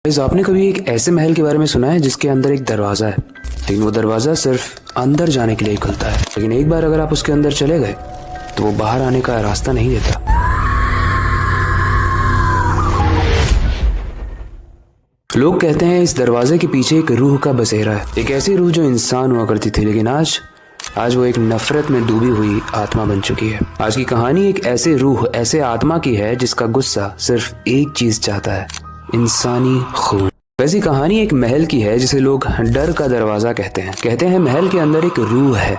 Guys, आपने कभी एक ऐसे महल के बारे में सुना है जिसके अंदर एक दरवाजा है, लेकिन वो दरवाजा सिर्फ अंदर जाने के लिए ही खुलता है। लेकिन एक बार अगर आप उसके अंदर चले गए तो वो बाहर आने का रास्ता नहीं देता। लोग कहते हैं इस दरवाजे के पीछे एक रूह का बसेरा है, एक ऐसी रूह जो इंसान हुआ करती थी, लेकिन आज वो एक नफरत में डूबी हुई आत्मा बन चुकी है। आज की कहानी एक ऐसे रूह, ऐसे आत्मा की है जिसका गुस्सा सिर्फ एक चीज चाहता है, इंसानी खून। वैसी कहानी एक महल की है जिसे लोग डर का दरवाजा कहते हैं महल के अंदर एक रूह है,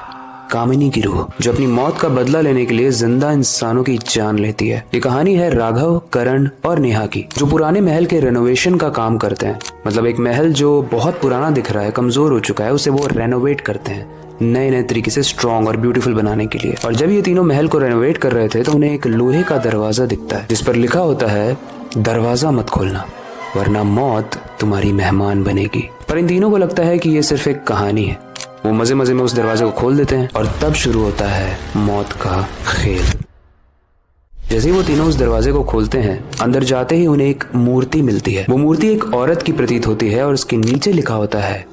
कामिनी की रूह, जो अपनी मौत का बदला लेने के लिए जिंदा इंसानों की जान लेती है। ये कहानी है राघव, करण और नेहा की, जो पुराने महल के रेनोवेशन का काम करते हैं। मतलब एक महल जो बहुत पुराना दिख रहा है, कमजोर हो चुका है, उसे वो रेनोवेट करते हैं नए तरीके से स्ट्रॉन्ग और ब्यूटीफुल बनाने के लिए। और जब ये तीनों महल को रेनोवेट कर रहे थे तो उन्हें एक लोहे का दरवाजा दिखता है जिस पर लिखा होता है, दरवाजा मत खोलना वरना मौत तुम्हारी मेहमान बनेगी। पर इन तीनों को लगता है कि ये सिर्फ एक कहानी है। वो मजे मजे में उस दरवाजे को खोल देते हैं और तब शुरू होता है मौत का खेल। जैसे ही वो तीनों उस दरवाजे को खोलते हैं, अंदर जाते ही उन्हें एक मूर्ति मिलती है। वो मूर्ति एक औरत की प्रतीत होती है और उसके नीचे लिखा होता है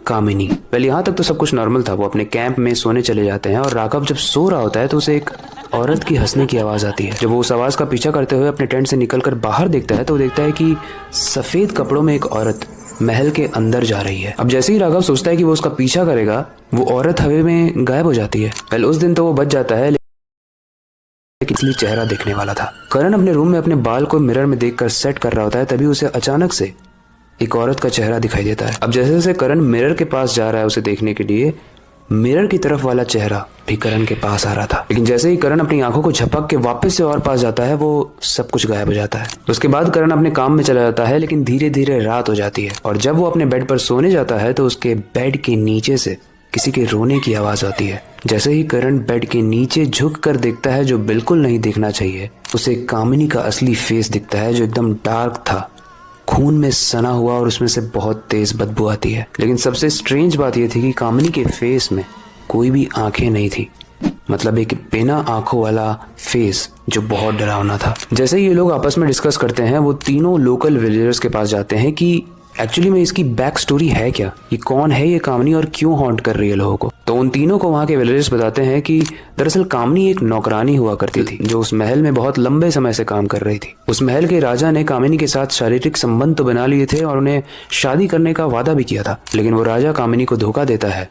कामिनी। पहले यहाँ तक तो सब कुछ नॉर्मल था। वो अपने कैंप में सोने चले जाते हैं और राघव जब सो रहा होता है तो उसे एक औरत की हंसने की आवाज आती है। जब वो उस आवाज का पीछा करते हुए अपने टेंट से निकलकर बाहर देखता है तो देखता है कि सफेद कपड़ों में एक औरत महल के अंदर जा रही है। अब जैसे ही राघव सोचता है कि वो उसका पीछा करेगा, वो औरत हवा में गायब हो जाती है। पहले उस दिन तो वो बच जाता है, लेकिन असली चेहरा देखने वाला था। करण अपने रूम में अपने बाल को मिरर में देखकर सेट कर रहा होता है, तभी उसे अचानक से एक औरत का चेहरा दिखाई देता है। अब जैसे जैसे करण मिरर के पास जा रहा है उसे देखने के लिए, मिरर की तरफ वाला चेहरा भी करण के पास आ रहा था। लेकिन जैसे ही करण अपनी आंखों को झपक के वापस से और पास जाता है, वो सब कुछ गायब हो जाता है। उसके बाद करण अपने काम में चला जाता है, लेकिन धीरे धीरे रात हो जाती है और जब वो अपने बेड पर सोने जाता है तो उसके बेड के नीचे से किसी के रोने की आवाज आती है। जैसे ही करण बेड के नीचे झुक कर देखता है, जो बिल्कुल नहीं देखना चाहिए, उसे कामिनी का असली फेस दिखता है जो एकदम डार्क था, खून में सना हुआ, और उसमें से बहुत तेज बदबू आती है। लेकिन सबसे स्ट्रेंज बात यह थी कि कामिनी के फेस में कोई भी आंखें नहीं थी। मतलब एक बिना आंखों वाला फेस जो बहुत डरावना था। जैसे ये लोग आपस में डिस्कस करते हैं, वो तीनों लोकल विलेजर्स के पास जाते हैं कि एक्चुअली में इसकी बैक स्टोरी है क्या, ये कौन है ये कामिनी और क्यों हॉन्ट कर रही है लोगों को। तो उन तीनों को वहाँ के विलेजर्स बताते हैं कि दरअसल कामिनी एक नौकरानी हुआ करती थी जो उस महल में बहुत लंबे समय से काम कर रही थी। उस महल के राजा ने कामिनी के साथ शारीरिक संबंध तो बना लिए थे और उन्हें शादी करने का वादा भी किया था, लेकिन वो राजा कामिनी को धोखा देता है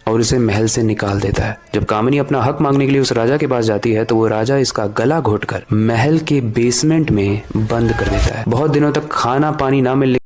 और उसे महल से निकाल देता है। जब कामिनी अपना हक मांगने के लिए उस राजा के पास जाती है तो वो राजा इसका गला घोटकर महल के बेसमेंट में बंद कर देता है। बहुत दिनों तक खाना पानी ना मिलने